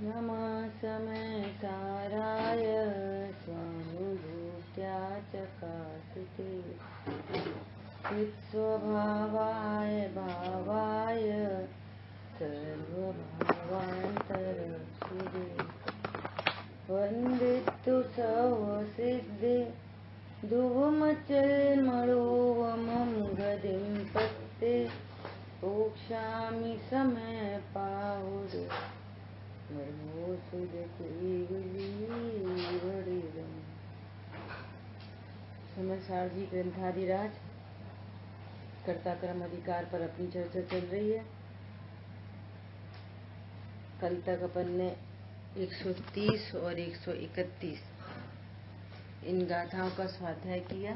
नमः समय साराय स्वानुभूत्या चकासिते चित्स्वभावाय भावाय सर्वभावान्तरक्षिते वन्दितु सर्वसिद्धे ध्रुवमचलमणोवमं गतिं पत्ते मोक्षामि समय पाहुरे समय सारजी ग्रंथाधिराज कर्ता कर्म अधिकार पर अपनी चर्चा चल रही है। कल तक अपन ने 130 और 131 इन गाथाओं का स्वाध्याय किया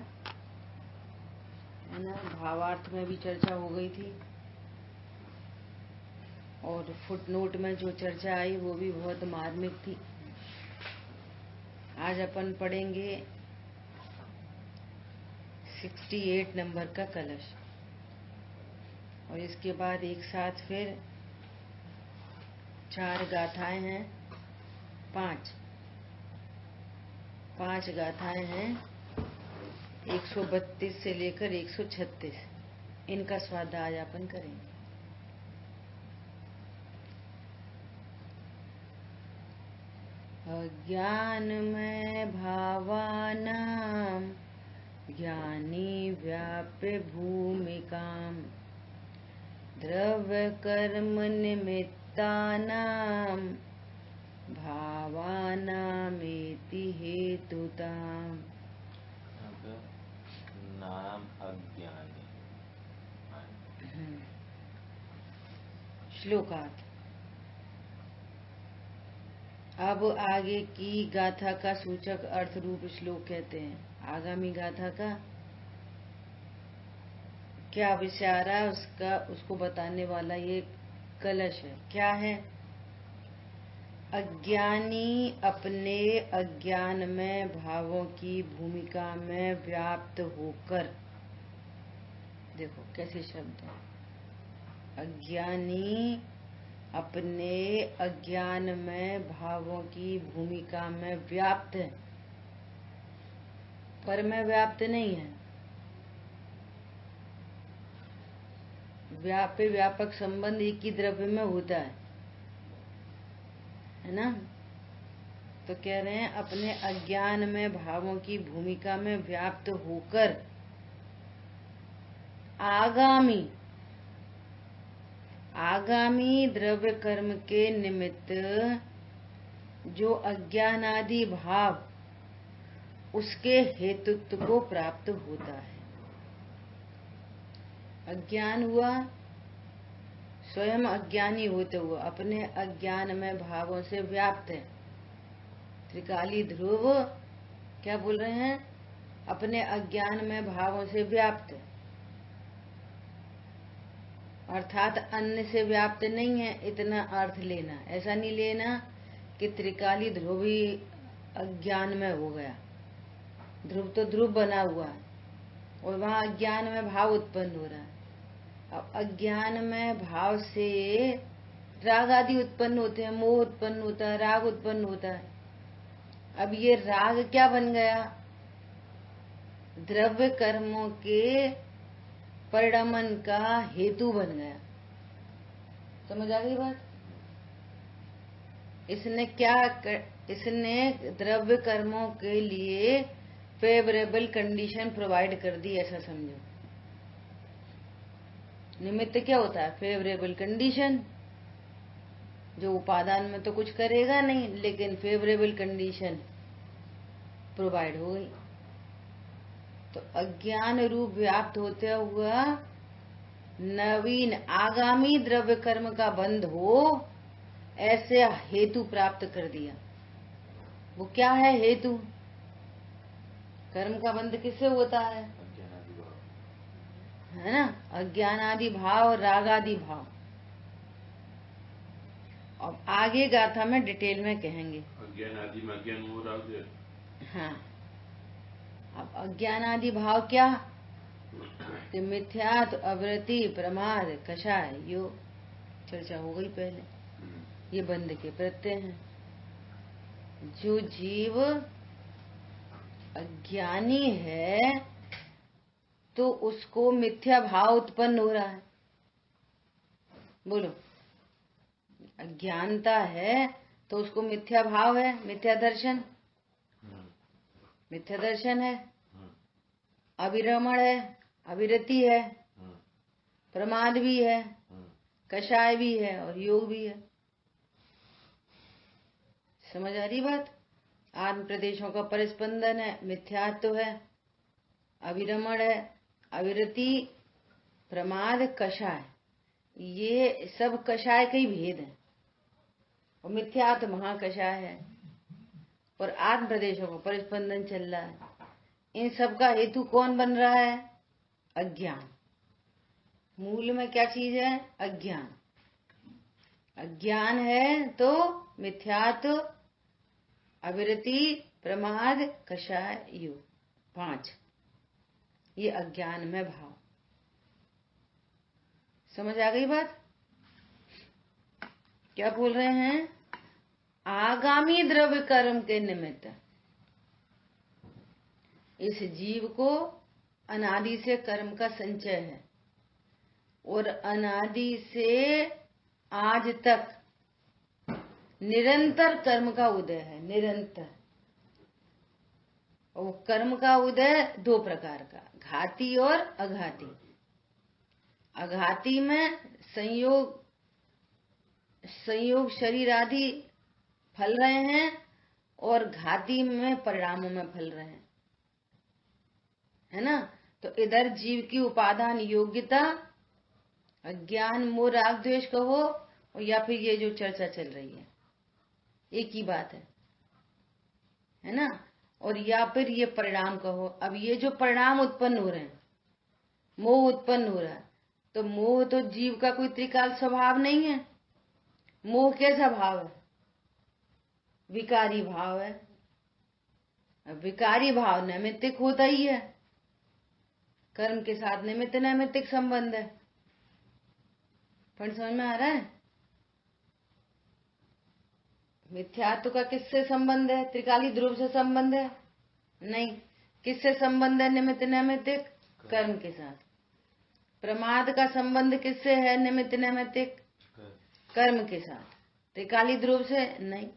है ना। भावार्थ में भी चर्चा हो गई थी और फुटनोट में जो चर्चा आई वो भी बहुत मार्मिक थी। आज अपन पढ़ेंगे 68 नंबर का कलश और इसके बाद एक साथ फिर 4 गाथाएं हैं, 5 गाथाएं हैं 132 से लेकर 136। इनका स्वाध्याय अपन करेंगे। अज्ञानमय भावानां ज्ञानी व्याप्य भूमिकां द्रव्यकर्म निमित्तानां भावानामेति हेतुताम्। नाम अज्ञानी। श्लोकार्थ। अब आगे की गाथा का सूचक अर्थ रूप श्लोक कहते हैं। आगामी गाथा का क्या विचारा उसको बताने वाला ये कलश है। क्या है? अज्ञानी अपने अज्ञान में भावों की भूमिका में व्याप्त होकर, देखो कैसे शब्द है। अज्ञानी अपने अज्ञान में भावों की भूमिका में व्याप्त है, पर में व्याप्त नहीं है। व्यापक संबंध एक ही द्रव्य में होता है ना। तो कह रहे हैं अपने अज्ञान में भावों की भूमिका में व्याप्त होकर आगामी द्रव्य कर्म के निमित्त जो अज्ञानादि भाव उसके हेतुत्व को प्राप्त होता है। अज्ञान हुआ, स्वयं अज्ञानी होते हुए अपने अज्ञान में भावों से व्याप्त है। त्रिकाली ध्रुव क्या बोल रहे हैं? अपने अज्ञान में भावों से व्याप्त है, अर्थात अन्य से व्याप्त नहीं है। इतना अर्थ लेना, ऐसा नहीं लेना कि त्रिकाली ध्रुव ही अज्ञान में हो गया। ध्रुव तो ध्रुव बना हुआ है और वहां अज्ञान में भाव उत्पन्न हो रहा है। अब अज्ञान में भाव से राग आदि उत्पन्न होते हैं, मोह उत्पन्न होता है, राग उत्पन्न होता है। अब ये राग क्या बन गया? द्रव्य कर्मों के परिणमन का हेतु बन गया। समझ आ गई बात? इसने द्रव्य कर्मों के लिए फेवरेबल कंडीशन प्रोवाइड कर दी, ऐसा समझो। निमित्त क्या होता है? Favourable condition. जो उपादान में तो कुछ करेगा नहीं, लेकिन फेवरेबल कंडीशन प्रोवाइड हो गई। तो अज्ञान रूप व्याप्त होते हुआ नवीन आगामी द्रव्य कर्म का बंध हो, ऐसे हेतु प्राप्त कर दिया। वो क्या है हेतु? कर्म का बंध किससे होता है ना? अज्ञान आदि भाव, राग आदि भाव। अब आगे गाथा में डिटेल में कहेंगे। अज्ञान आदि में अज्ञान मोह राग। हाँ, अब अज्ञान आदि भाव क्या? कि मिथ्यात्व, अवृत्ति, प्रमाद, कषाय, यो चर्चा हो गई पहले। ये बंध के प्रत्यय हैं। जो जीव अज्ञानी है तो उसको मिथ्या भाव उत्पन्न हो रहा है। बोलो, अज्ञानता है तो उसको मिथ्या भाव है, मिथ्या दर्शन, मिथ्या दर्शन है, अविरमण है, अविरति है, प्रमाद भी है, कषाय भी है और योग भी है। समझ आ रही बात? आत्म प्रदेशों का परिस्पंदन है, मिथ्यात्व है, अविरमण है, अविरति, प्रमाद, कषाय, ये सब कषाय के ही भेद है और मिथ्यात्व महाकषाय है और आत्म प्रदेशों का परिस्पंदन चल रहा है। इन सब का हेतु कौन बन रहा है? अज्ञान। मूल में क्या चीज है? अज्ञान। अज्ञान है तो मिथ्यात्व, अविरति, प्रमाद, कषाय, योग, 5 ये अज्ञान में भाव। समझ आ गई बात? क्या बोल रहे हैं? आगामी द्रव्य कर्म के निमित्त इस जीव को अनादि से कर्म का संचय है और अनादि से आज तक निरंतर कर्म का उदय है, निरंतर। और कर्म का उदय 2 प्रकार का, घाती और अघाती। अघाती में संयोग शरीर आदि फल रहे हैं और घाती में परिणामों में फल रहे हैं, है ना। तो इधर जीव की उपादान योग्यता, अज्ञान, मोह, राग, द्वेष कहो और या फिर ये जो चर्चा चल रही है, एक ही बात है ना। और या फिर ये परिणाम कहो। अब ये जो परिणाम उत्पन्न हो रहे हैं, मोह उत्पन्न हो रहा है, तो मोह तो जीव का कोई त्रिकाल स्वभाव नहीं है। मोह कैसा भाव है? विकारी भाव है। अब विकारी भाव नैमित्तिक होता ही है, कर्म के साथ निमित्त नैमित्तिक संबंध है। पर समझ में आ रहा है? मिथ्यात्व का किससे संबंध है? त्रिकाली ध्रुव से संबंध है? नहीं। किससे संबंध है? निमित्त नैमित्तिक कर्म के साथ। प्रमाद का संबंध किससे है? निमित्त नैमित्तिक कर्म के साथ। त्रिकाली ध्रुव से नहीं।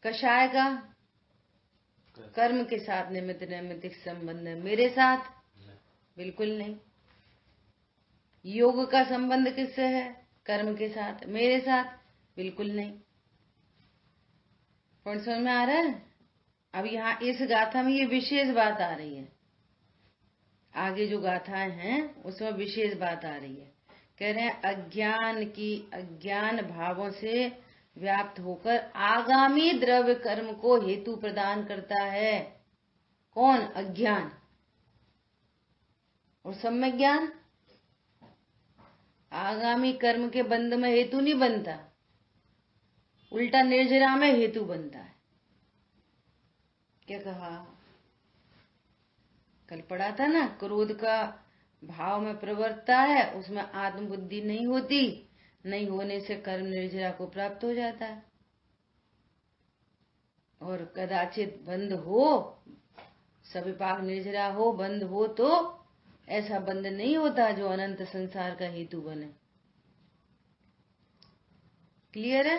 कषाय का कर्म के साथ निमित्त नैमित्तिक संबंध है, मेरे साथ बिल्कुल नहीं। योग का संबंध किससे है? कर्म के साथ, मेरे साथ बिल्कुल नहीं। पॉइंट समझ में आ रहा है? अब यहाँ इस गाथा में ये विशेष बात आ रही है, आगे जो गाथाएं हैं उसमें विशेष बात आ रही है। कह रहे हैं अज्ञान की, अज्ञान भावों से व्याप्त होकर आगामी द्रव्य कर्म को हेतु प्रदान करता है। कौन? अज्ञान। और सम्यक ज्ञान आगामी कर्म के बंध में हेतु नहीं बनता, उल्टा निर्जरा में हेतु बनता है। क्या कहा? कल पढ़ा था ना, क्रोध का भाव में प्रवृत्ता है, उसमें आत्मबुद्धि नहीं होती, नहीं होने से कर्म निर्जरा को प्राप्त हो जाता है। और कदाचित बंध हो, सविपाक निर्जरा हो, बंध हो तो ऐसा बंध नहीं होता जो अनंत संसार का हेतु बने। क्लियर है?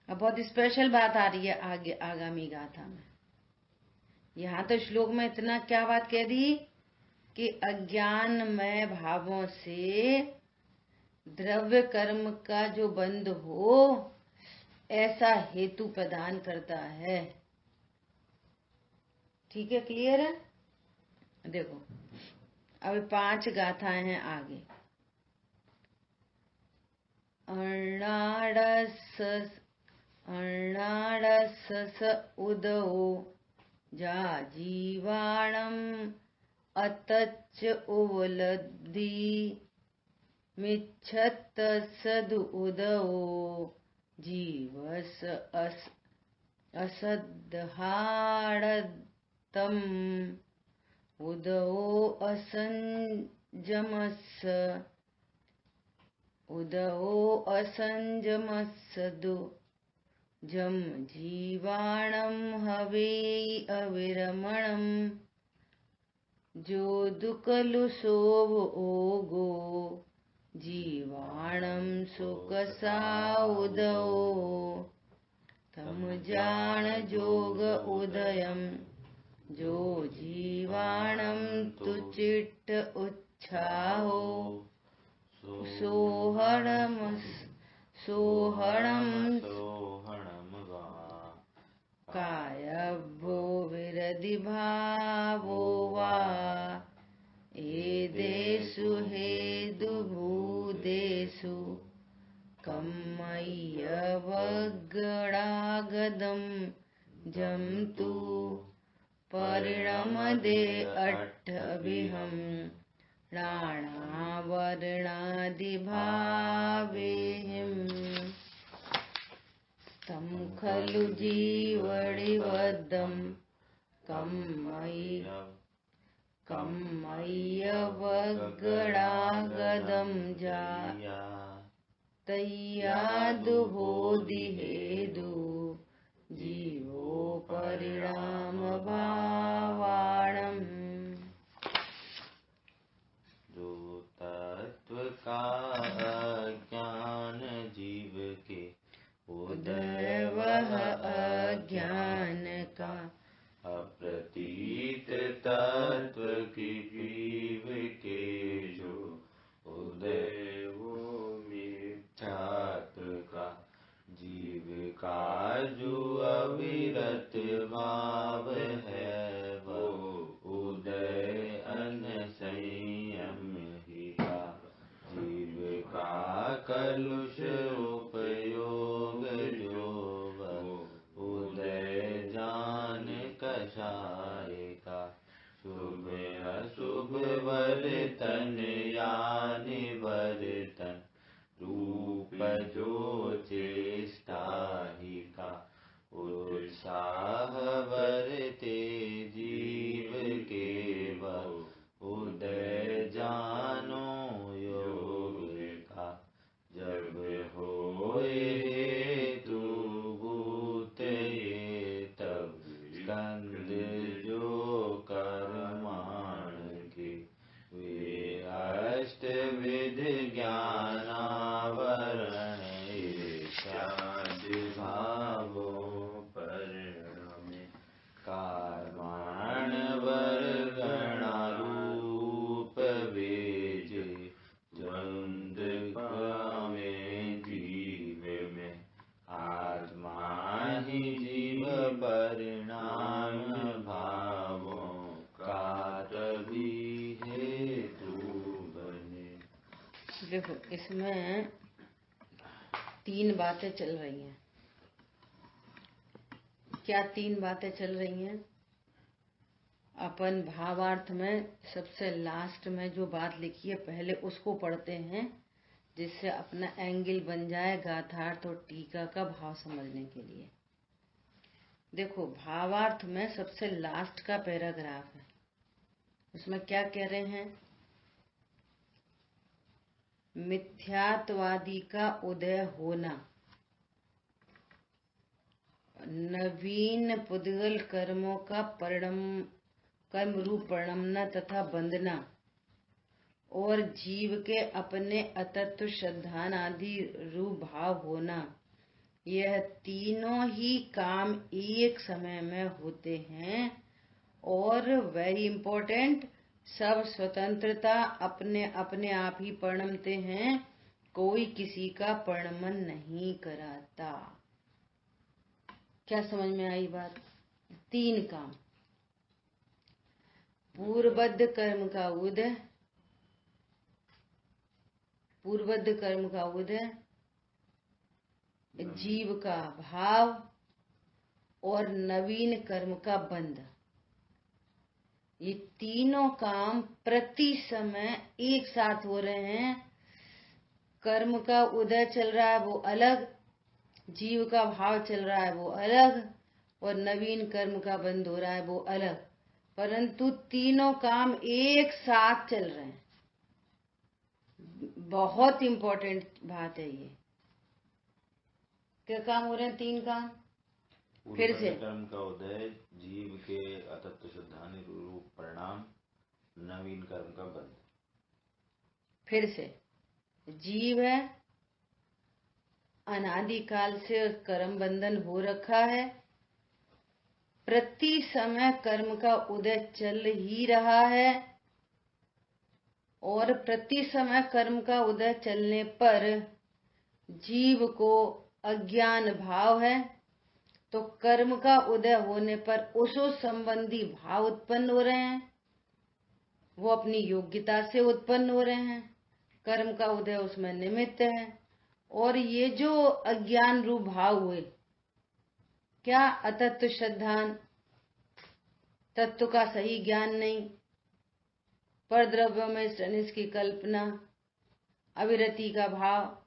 अब बहुत स्पेशल बात आ रही है आगे आगामी गाथा में। यहाँ तो श्लोक में इतना क्या बात कह दी कि अज्ञानमय भावों से द्रव्य कर्म का जो बंध हो ऐसा हेतु प्रदान करता है। ठीक है? क्लियर है? देखो अब 5 गाथाएं हैं आगे। अर्णाडस उदो जा जीवाणम अतच उवलब्धि मिच्छत सदु उदो जीवस असदहाड़तम उदयो असंजमस्सदो जम जीवाणं हवेयि अविरमणम् जो दुकलुसोव ओगो जीवाणं सुकसाउदो तम जान जोग उदयम जो जीवाणं तुचिट्ट उच्छाहो सोहणम कायभ्यो विरधिभावो वा एदेषु हेदुभूदेषु कम्मय्यवगणागदं जन्तु परिणमदे अट्ठभिहं नानावर्णादिभावेहिम् तं खलु जीवनिबद्धं कम्मय्यवगणागदं तय्यादुबोधिहेदु जीवो परिणामभावाणम्। जो तत्व का अज्ञान जीव के उदय वह अज्ञान का अप्रतीत तत्व की जीव के जो उदय वो मिथ्यात्व का जीव का जो अविरत भाव है वो उदय अनसंयम ही का जीव का कलुष उपयोग जो उदय जान कषाय का शुभ अशुभ वर्तन यानि वर्तन रूप जो चेष्टा ही का उत्साह वर्ते जीव के उदय जानो योग का जब होए हेतु भूत ये तब स्कंद जो कर्माण के वे अष्टविध ज्ञानावरण इत्यादि भावों परिणमे कर्माण वर्गणा रूप वेजे द्वंद में जीव में आत्मा ही जीव परिणाम भावों का तभी हेतु बने। देखो इसमें तीन बातें चल रही हैं। क्या तीन बातें चल रही हैं? अपन भावार्थ में सबसे लास्ट में जो बात लिखी है पहले उसको पढ़ते हैं, जिससे अपना एंगल बन जाए गाथार्थ और टीका का भाव समझने के लिए। देखो भावार्थ में सबसे लास्ट का पैराग्राफ है, उसमें क्या कह रहे हैं? मिथ्यात्वादी का उदय होना, नवीन पुद्गल कर्मों का कर्म रूप परिणमना तथा बंधना, और जीव के अपने अतत्व श्रद्धान आदि रूप भाव होना, यह तीनों ही काम एक समय में होते हैं। और वेरी इंपॉर्टेंट, सब स्वतंत्रता अपने अपने आप ही परिणमते हैं, कोई किसी का परिणमन नहीं कराता। क्या समझ में आई बात? तीन काम, पूर्वबद्ध कर्म का उदय, पूर्वबद्ध कर्म का उदय, जीव का भाव और नवीन कर्म का बंध। ये तीनों काम प्रति समय एक साथ हो रहे हैं। कर्म का उदय चल रहा है वो अलग, जीव का भाव चल रहा है वो अलग, और नवीन कर्म का बंध हो रहा है वो अलग। परंतु तीनों काम एक साथ चल रहे हैं। बहुत इंपॉर्टेंट बात है ये। क्या काम हो रहे हैं? 3 काम। फिर से कर्म का उदय, जीव के अतत्व शुद्धानि रूप परिणाम, नवीन कर्म का बंध। फिर से जीव है, अनादिकाल से कर्म बंधन हो रखा है, प्रति समय कर्म का उदय चल ही रहा है, और प्रति समय कर्म का उदय चलने पर जीव को अज्ञान भाव है, तो कर्म का उदय होने पर उसो संबंधी भाव उत्पन्न हो रहे हैं, वो अपनी योग्यता से उत्पन्न हो रहे हैं। कर्म का उदय उसमें निमित्त है। और ये जो अज्ञान रूप भाव हुए, क्या? अतत्व श्रद्धान, तत्व का सही ज्ञान नहीं, परद्रव्यों में सनिस की कल्पना, अविरति का भाव,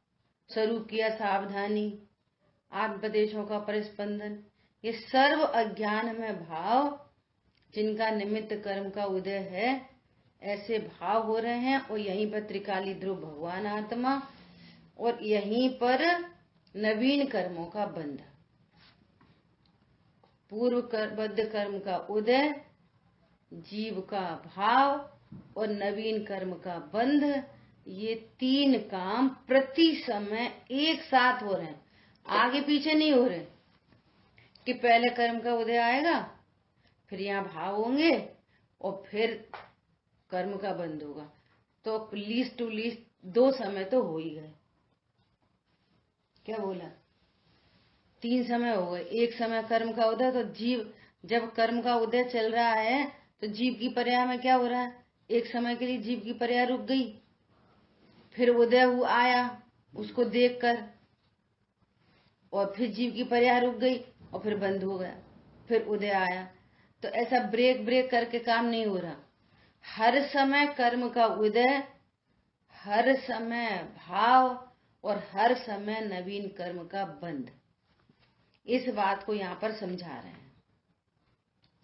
स्वरूप की असावधानी, आत्मपदेशों का परिस्पंदन, ये सर्व अज्ञान में भाव जिनका निमित्त कर्म का उदय है, ऐसे भाव हो रहे हैं। और यहीं पर त्रिकाली ध्रुव भगवान आत्मा, और यहीं पर नवीन कर्मों का बंध। पूर्व बद्ध कर्म का उदय, जीव का भाव और नवीन कर्म का बंध, ये 3 काम प्रति समय एक साथ हो रहे हैं, आगे पीछे नहीं हो रहे कि पहले कर्म का उदय आएगा, फिर यहाँ भाव होंगे और फिर कर्म का बंध होगा। तो लीस्ट टू लीस्ट 2 समय तो हो ही गए। क्या बोला? 3 समय हो गए। एक समय कर्म का उदय, तो जीव जब कर्म का उदय चल रहा है तो जीव की पर्याय में क्या हो रहा है? एक समय के लिए जीव की पर्याय रुक गई, फिर उदय हुआ आया उसको देखकर, और फिर जीव की पर्याय रुक गई और फिर बंद हो गया, फिर उदय आया। तो ऐसा ब्रेक ब्रेक करके काम नहीं हो रहा। हर समय कर्म का उदय, हर समय भाव और हर समय नवीन कर्म का बंध। इस बात को यहाँ पर समझा रहे हैं।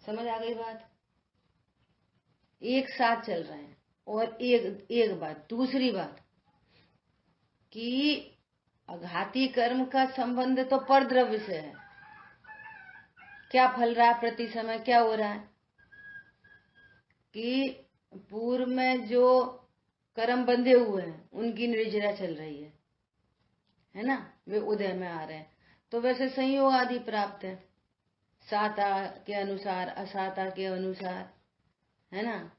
समझ आ गई बात? एक साथ चल रहे हैं। और एक बात, दूसरी बात कि अघाती कर्म का संबंध तो परद्रव्य से है। क्या फल रहा है प्रति समय? क्या हो रहा है कि पूर्व में जो कर्म बंधे हुए हैं उनकी निर्जरा चल रही है ना, वे उदय में आ रहे हैं। तो वैसे संयोग आदि प्राप्त है, साता के अनुसार, असाता के अनुसार, है ना।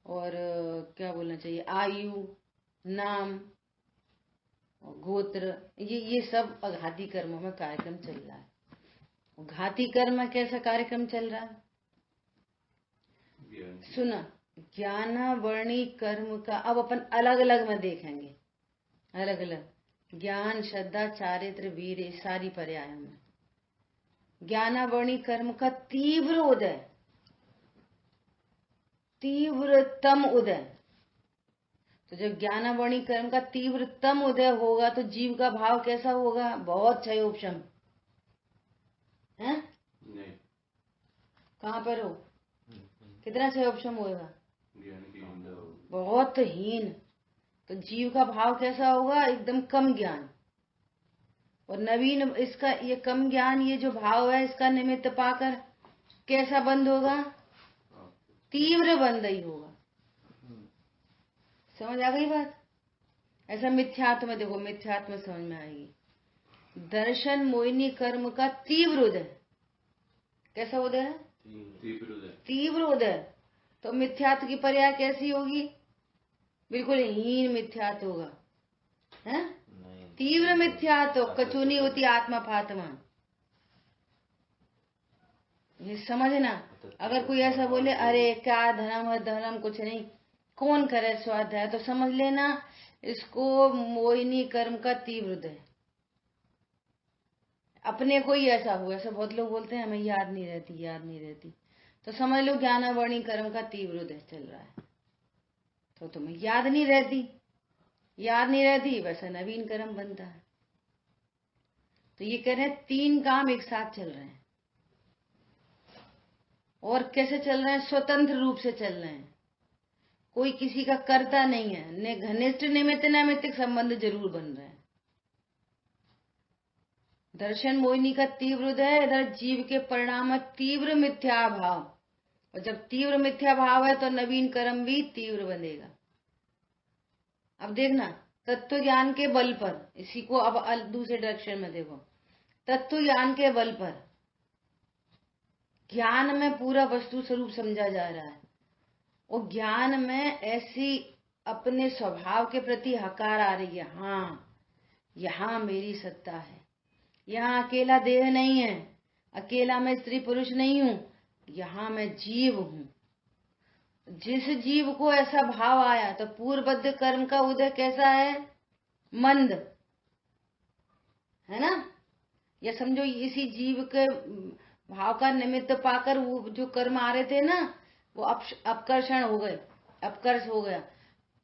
और क्या बोलना चाहिए, आयु, नाम, गोत्र, ये सब अघाती कर्मों में कार्यक्रम चल रहा है। घाती कर्म में कैसा कार्यक्रम चल रहा है? सुना, ज्ञानावर्णी कर्म का अब अपन अलग अलग में देखेंगे, अलग अलग। ज्ञान, श्रद्धा, चारित्र, वीर, सारी पर्यायों में ज्ञानावर्णी कर्म का तीव्र उदय, तीव्रतम उदय। तो जब ज्ञानावर्णी कर्म का तीव्रतम उदय होगा तो जीव का भाव कैसा होगा? बहुत क्षयोपशम है। कहाँ पर हो? कितना क्षयोपशम होगा? बहुत हीन। तो जीव का भाव कैसा होगा? एकदम कम ज्ञान। और नवीन, इसका ये कम ज्ञान, ये जो भाव है, इसका निमित्त पाकर कैसा बंद होगा? तीव्र बंद ही होगा। समझ आ गई बात? ऐसा मिथ्यात्व में देखो, मिथ्यात्व में समझ में आएगी। दर्शन मोहिनी कर्म का तीव्र उदय, कैसा उदय है? तीव्र उदय। तो मिथ्यात्व की पर्याय कैसी होगी? बिल्कुल हीन मिथ्यात्व होगा, है? तीव्र मिथ्यात्व, कचूनी होती आत्मा फात्मा। ये समझना। अगर कोई ऐसा बोले, अरे क्या धर्म है, धर्म कुछ नहीं, कौन करे स्वाध्याय, तो समझ लेना इसको मोहिनी कर्म का तीव्र उदय। अपने को ही ऐसा हुआ, ऐसा बहुत लोग बोलते हैं हमें याद नहीं रहती, याद नहीं रहती, तो समझ लो ज्ञानावर्णी कर्म का तीव्र उदय चल रहा है। तो तुम्हें याद नहीं रहती, याद नहीं रहती, वैसा नवीन कर्म बनता है। तो ये कह रहे हैं 3 काम एक साथ चल रहे हैं। और कैसे चल रहे हैं? स्वतंत्र रूप से चल रहे हैं, कोई किसी का कर्ता नहीं है। ने घनिष्ठ निमित्त नैमित्तिक संबंध जरूर बन रहे हैं। दर्शन मोहिनी का तीव्र उदय, इधर जीव के परिणाम में तीव्र मिथ्या भाव, और जब तीव्र मिथ्या भाव है तो नवीन कर्म भी तीव्र बनेगा। अब देखना, तत्व ज्ञान के बल पर, इसी को अब दूसरे डायरेक्शन में देखो। तत्व ज्ञान के बल पर ज्ञान में पूरा वस्तु स्वरूप समझा जा रहा है, और ज्ञान में ऐसी अपने स्वभाव के प्रति हकार आ रही है, हाँ यहाँ मेरी सत्ता है, यहाँ अकेला देह नहीं है, अकेला मैं स्त्री पुरुष नहीं हूं, यहाँ मैं जीव हूं। जिस जीव को ऐसा भाव आया तो पूर्वबद्ध कर्म का उदय कैसा है? मंद है ना? या समझो इसी जीव के भाव का निमित्त पाकर वो जो कर्म आ रहे थे ना, वो अपकर्षण हो गए, अपकर्ष हो गया।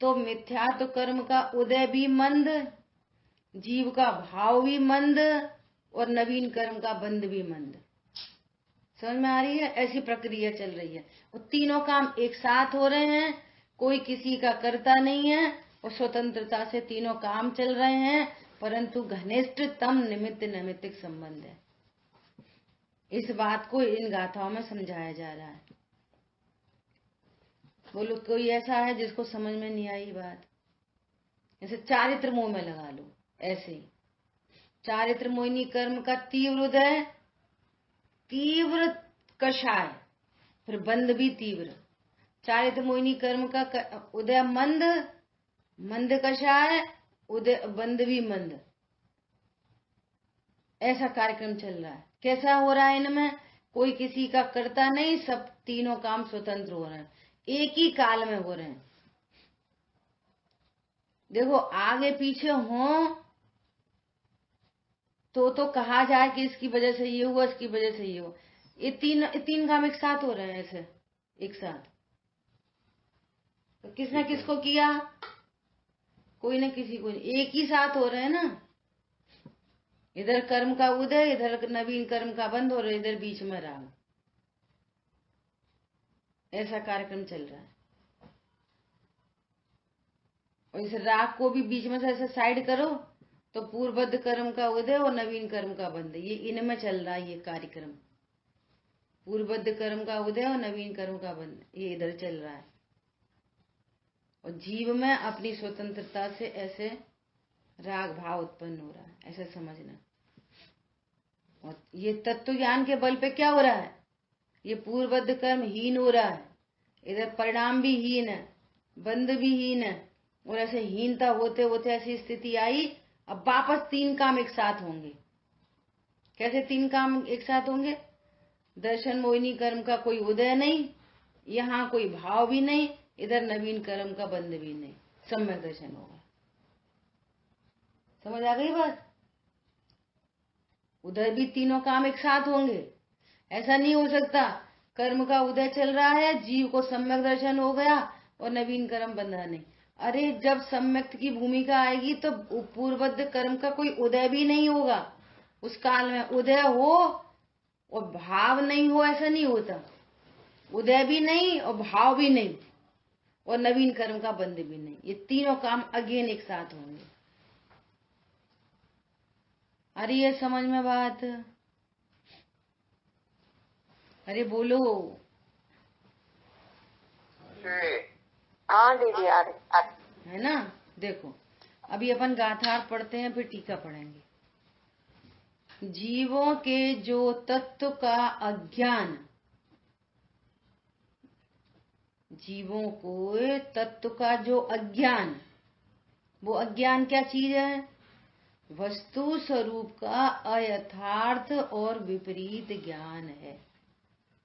तो मिथ्यात्व कर्म का उदय भी मंद, जीव का भाव भी मंद, और नवीन कर्म का बंध भी मंद। समझ में आ रही है? ऐसी प्रक्रिया चल रही है, और तीनों काम एक साथ हो रहे हैं, कोई किसी का कर्ता नहीं है, और स्वतंत्रता से तीनों काम चल रहे हैं, परंतु घनिष्ठतम निमित्त नैमित्तिक संबंध है। इस बात को इन गाथाओं में समझाया जा रहा है। बोलो कोई ऐसा है जिसको समझ में नहीं आई बात? जैसे चारित्र मोह में लगा लो, ऐसे ही चारित्र मोहिनी कर्म का तीव्र उदय, तीव्र कषाय, फिर बंद भी तीव्र। चारित्र मोहिनी कर्म का उदय मंद, मंद कषाय, उदय बंद भी मंद। ऐसा कार्यक्रम चल रहा है। कैसा हो रहा है इनमें? कोई किसी का कर्ता नहीं, सब तीनों काम स्वतंत्र हो रहे हैं, एक ही काल में हो रहे हैं। देखो आगे पीछे हो तो कहा जाए कि इसकी वजह से ये हुआ, इसकी वजह से ये हुआ। ये तीन काम एक साथ हो रहे हैं, ऐसे एक साथ। तो किसने किसको किया? कोई न किसी को, एक ही साथ हो रहे हैं ना। इधर कर्म का उदय, इधर नवीन कर्म का बंध, और इधर बीच में राग। ऐसा कार्यक्रम चल रहा है। और इस राग को भी बीच में से ऐसे साइड करो तो पूर्वबद्ध कर्म का उदय और नवीन कर्म का बंध, ये इनमें चल रहा है ये कार्यक्रम। पूर्वबद्ध कर्म का उदय और नवीन कर्म का बंध, ये इधर चल रहा है। और जीव में अपनी स्वतंत्रता से ऐसे राग भाव उत्पन्न हो रहा है, ऐसे समझना। और ये तत्व ज्ञान के बल पे क्या हो रहा है? ये पूर्वबद्ध कर्म हीन हो रहा है, इधर परिणाम भी हीन है, बंध भी हीन है, और ऐसे हीनता होते होते ऐसी स्थिति आई, अब वापस तीन काम एक साथ होंगे। कैसे तीन काम एक साथ होंगे? दर्शन मोहिनी कर्म का कोई उदय नहीं, यहाँ कोई भाव भी नहीं, इधर नवीन कर्म का बंध भी नहीं, सम्यक दर्शन होगा। समझ आ गई बात? उधर भी तीनों काम एक साथ होंगे। ऐसा नहीं हो सकता कर्म का उदय चल रहा है, जीव को सम्यक दर्शन हो गया और नवीन कर्म बंधा नहीं। अरे जब सम्यक्त की भूमिका आएगी तो पूर्वबद्ध कर्म का कोई उदय भी नहीं होगा। उस काल में उदय हो और भाव नहीं हो, ऐसा नहीं होता। उदय भी नहीं और भाव भी नहीं, और नवीन कर्म का बंध भी नहीं। ये तीनों काम अगेन एक साथ होंगे। अरे ये समझ में बात? अरे बोलो। हाँ दीदी आ रही है ना? देखो अभी अपन गाथा पढ़ते हैं, फिर टीका पढ़ेंगे। जीवों के जो तत्व का अज्ञान, जीवों को तत्व का जो अज्ञान, वो अज्ञान क्या चीज है? वस्तु स्वरूप का अयथार्थ और विपरीत ज्ञान है।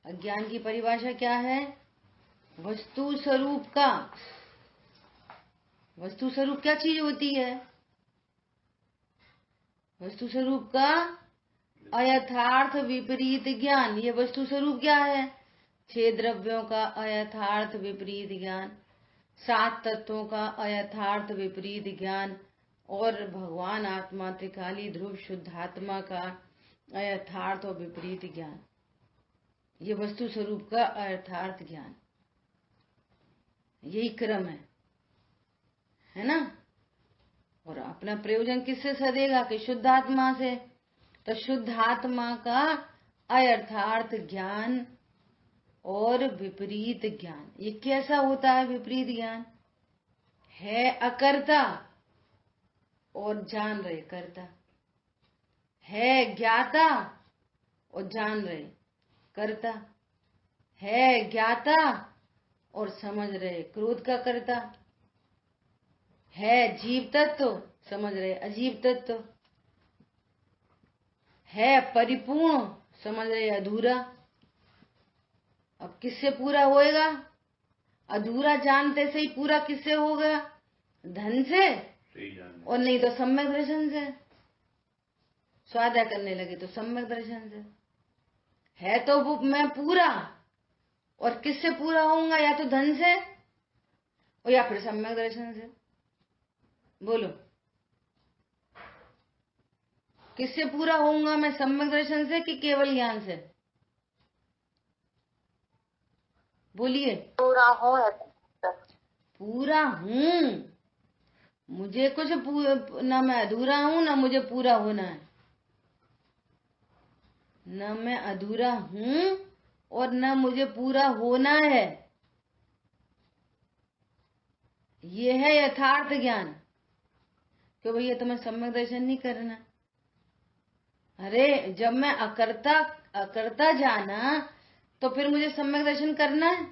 अज्ञान की परिभाषा क्या है? वस्तु स्वरूप का। वस्तु स्वरूप क्या चीज होती है? वस्तु स्वरूप का अयथार्थ विपरीत ज्ञान। ये वस्तु स्वरूप क्या है? 6 द्रव्यों का अयथार्थ विपरीत ज्ञान, 7 तत्वों का अयथार्थ विपरीत ज्ञान, और भगवान आत्मा त्रिकाली ध्रुव शुद्धात्मा का अयथार्थ और विपरीत ज्ञान। ये वस्तु स्वरूप का अर्थार्थ ज्ञान, यही क्रम है ना। और अपना प्रयोजन किससे सदेगा कि शुद्ध आत्मा से। तो शुद्ध आत्मा का अयर्थार्थ ज्ञान और विपरीत ज्ञान, ये कैसा होता है विपरीत ज्ञान? है अकर्ता और जान रहे कर्ता, है ज्ञाता और जान रहे कर्ता, है ज्ञाता और समझ रहे क्रोध का कर्ता, है जीव तत्व समझ रहे अजीव तत्व, है परिपूर्ण समझ रहे अधूरा। अब किससे पूरा होएगा? अधूरा जानते से ही पूरा किससे होगा? धन से, और नहीं तो सम्यक दर्शन से। स्वाध्याय करने लगे तो सम्यक दर्शन से। है तो वो मैं पूरा, और किससे पूरा होऊंगा? या तो धन से और या फिर सम्यक दर्शन से। बोलो किससे पूरा होऊंगा मैं? सम्यक दर्शन से कि केवल ज्ञान से? बोलिए। पूरा हो पूरा हूं, मुझे कुछ ना मैं अधूरा हूं ना मुझे पूरा होना है। न मैं अधूरा हूं और न मुझे पूरा होना है। ये है यथार्थ ज्ञान। क्यों भैया तुम्हें सम्यक दर्शन नहीं करना? अरे जब मैं अकर्ता जाना तो फिर मुझे सम्यक दर्शन करना है।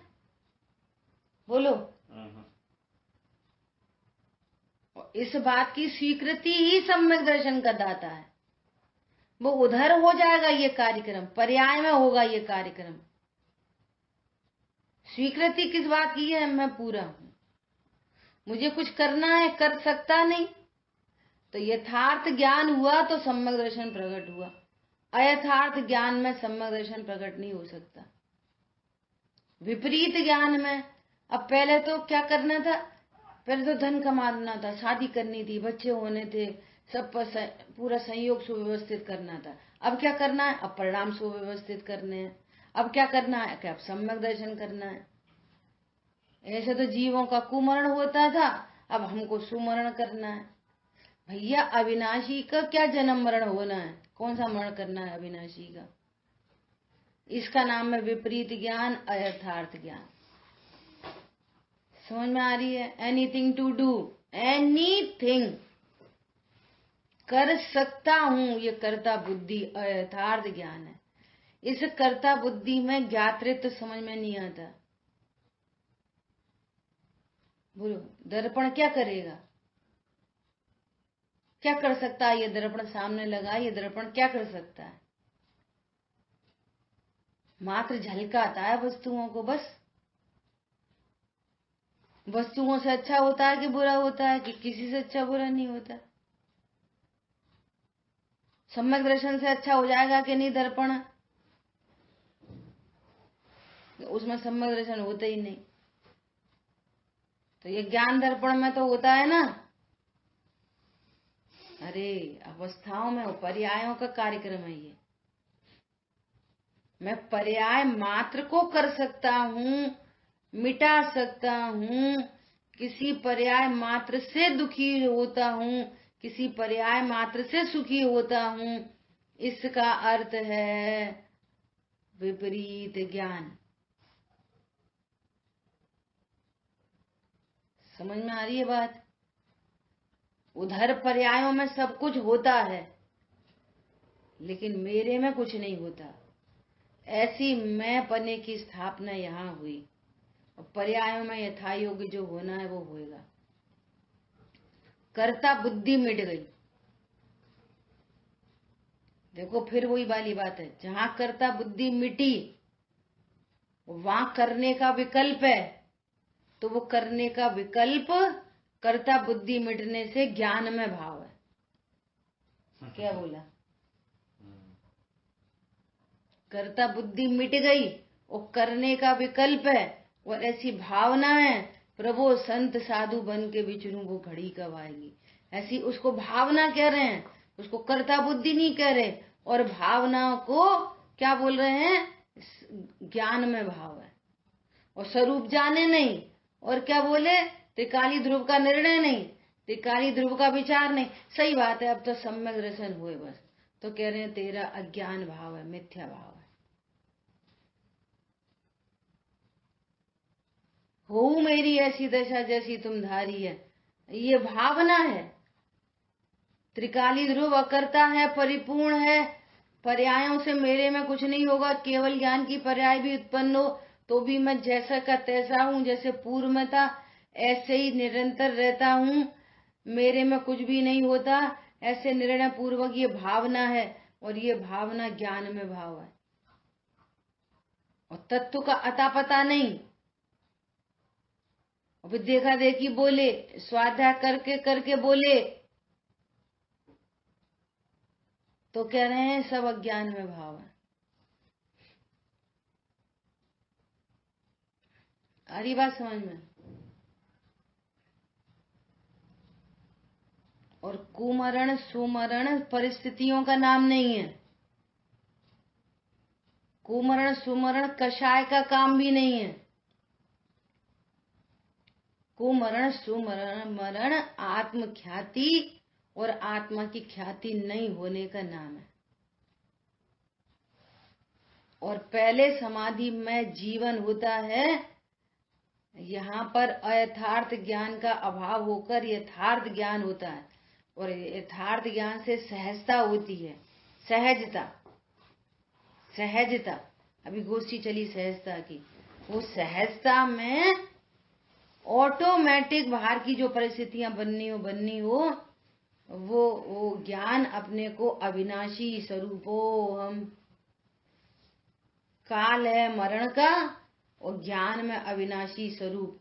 बोलो। इस बात की स्वीकृति ही सम्यक दर्शन का दाता है। वो उधर हो जाएगा ये कार्यक्रम, पर्याय में होगा ये कार्यक्रम। स्वीकृति किस बात की है? मैं पूरा हूं, मुझे कुछ करना है, कर सकता नहीं। तो यथार्थ ज्ञान हुआ तो सम्यक दर्शन प्रकट हुआ। अयथार्थ ज्ञान में सम्यक दर्शन प्रकट नहीं हो सकता। विपरीत ज्ञान में अब पहले तो क्या करना था? पहले तो धन कमाना था, शादी करनी थी, बच्चे होने थे, सब पर पूरा संयोग सुव्यवस्थित करना था। अब क्या करना है? अब परिणाम सुव्यवस्थित करने हैं। अब क्या करना है? कि अब सम्यक दर्शन करना है। ऐसे तो जीवों का कुमरण होता था, अब हमको सुमरण करना है। भैया अविनाशी का क्या जन्म मरण होना है? कौन सा मरण करना है अविनाशी का? इसका नाम है विपरीत ज्ञान, अयथार्थ ज्ञान। समझ में आ रही है? एनीथिंग टू डू, एनीथिंग कर सकता हूं, ये कर्ता बुद्धि अयथार्थ ज्ञान है। इस कर्ता बुद्धि में ज्ञातृत्व समझ में नहीं आता। बोलो दर्पण क्या करेगा? क्या कर सकता है? ये दर्पण सामने लगा, ये दर्पण क्या कर सकता है? मात्र झलकाता है वस्तुओं को बस। वस्तुओं से अच्छा होता है कि बुरा होता है? कि किसी से अच्छा बुरा नहीं होता। सम्यक दर्शन से अच्छा हो जाएगा कि नहीं दर्पण? उसमें सम्यक दर्शन होता ही नहीं। तो ये ज्ञान दर्पण में तो होता है ना। अरे अवस्थाओं में पर्यायों का कार्यक्रम है ये। मैं पर्याय मात्र को कर सकता हूं, मिटा सकता हूं, किसी पर्याय मात्र से दुखी होता हूं, किसी पर्याय मात्र से सुखी होता हूं। इसका अर्थ है विपरीत ज्ञान। समझ में आ रही है बात? उधर पर्यायों में सब कुछ होता है, लेकिन मेरे में कुछ नहीं होता। ऐसी मैं पने की स्थापना यहाँ हुई, और पर्यायों में यथा योग्य जो होना है वो होएगा। कर्ता बुद्धि मिट गई। देखो फिर वही वाली बात है, जहां कर्ता बुद्धि मिटी वहां करने का विकल्प है। तो वो करने का विकल्प कर्ता बुद्धि मिटने से ज्ञान में भाव है। क्या बोला? कर्ता बुद्धि मिट गई और करने का विकल्प है, और ऐसी भावना है प्रभु संत साधु बन के विचरूं वो घड़ी कब आएगी। ऐसी उसको भावना कह रहे हैं, उसको कर्ता बुद्धि नहीं कह रहे। और भावनाओं को क्या बोल रहे हैं? ज्ञान में भाव है, और स्वरूप जाने नहीं। और क्या बोले, त्रिकाली ध्रुव का निर्णय नहीं, त्रिकाली ध्रुव का विचार नहीं। सही बात है, अब तो सम्यक दर्शन हुए बस। तो कह रहे हैं तेरा अज्ञान भाव है, मिथ्या भाव है। हो मेरी ऐसी दशा जैसी तुम धारी है, ये भावना है। त्रिकाली ध्रुव अकर्ता है, परिपूर्ण है, पर्यायों से मेरे में कुछ नहीं होगा। केवल ज्ञान की पर्याय भी उत्पन्न हो तो भी मैं जैसा का तैसा हूं, जैसे पूर्व में था ऐसे ही निरंतर रहता हूं, मेरे में कुछ भी नहीं होता। ऐसे निर्णय पूर्वक ये भावना है, और ये भावना ज्ञान में भाव है, और तत्व का अता पता नहीं। अभी देखा देखी बोले, स्वाध्याय करके करके बोले, तो कह रहे हैं सब अज्ञान में भाव है। आ रही बात समझ में? और कुमरण सुमरण परिस्थितियों का नाम नहीं है। कुमरण सुमरण कषाय का काम भी नहीं है। कुमरण सुमरण मरण आत्म ख्याति और आत्मा की ख्याति नहीं होने का नाम है। और पहले समाधि में जीवन होता है, यहाँ पर अयथार्थ ज्ञान का अभाव होकर यथार्थ ज्ञान होता है, और यथार्थ ज्ञान से सहजता होती है। सहजता, सहजता, अभी गोष्ठी चली सहजता की। वो सहजता में ऑटोमेटिक बाहर की जो परिस्थितियां बननी हो वो ज्ञान अपने को अविनाशी स्वरूपो हम, काल है मरण का, और ज्ञान में अविनाशी स्वरूप